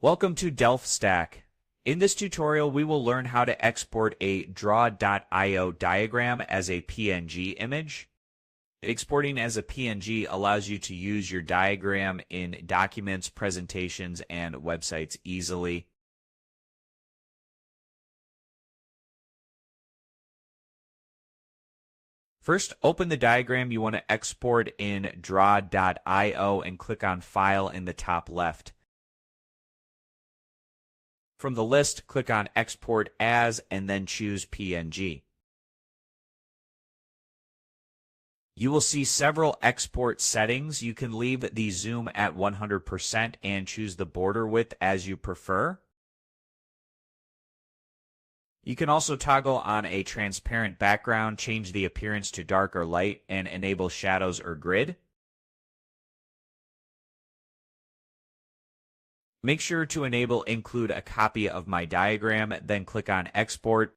Welcome to DelphStack. In this tutorial, we will learn how to export a draw.io diagram as a PNG image. Exporting as a PNG allows you to use your diagram in documents, presentations, and websites easily. First, open the diagram you want to export in draw.io and click on File in the top left. From the list, click on Export As and then choose PNG. You will see several export settings. You can leave the zoom at 100% and choose the border width as you prefer. You can also toggle on a transparent background, change the appearance to dark or light, and enable shadows or grid. Make sure to enable Include a copy of my diagram, then click on Export.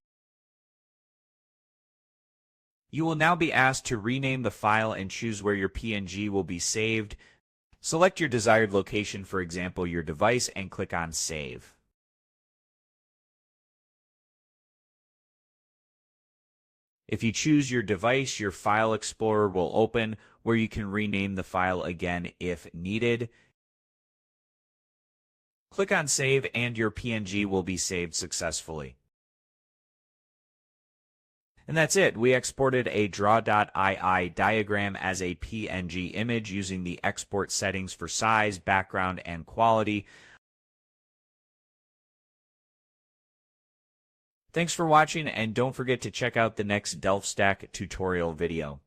You will now be asked to rename the file and choose where your PNG will be saved. Select your desired location, for example, your device, and click on Save. If you choose your device, your File Explorer will open, where you can rename the file again if needed. Click on Save and your PNG will be saved successfully. And that's it. We exported a draw.io diagram as a PNG image using the export settings for size, background, and quality. Thanks for watching, and don't forget to check out the next DelphStack tutorial video.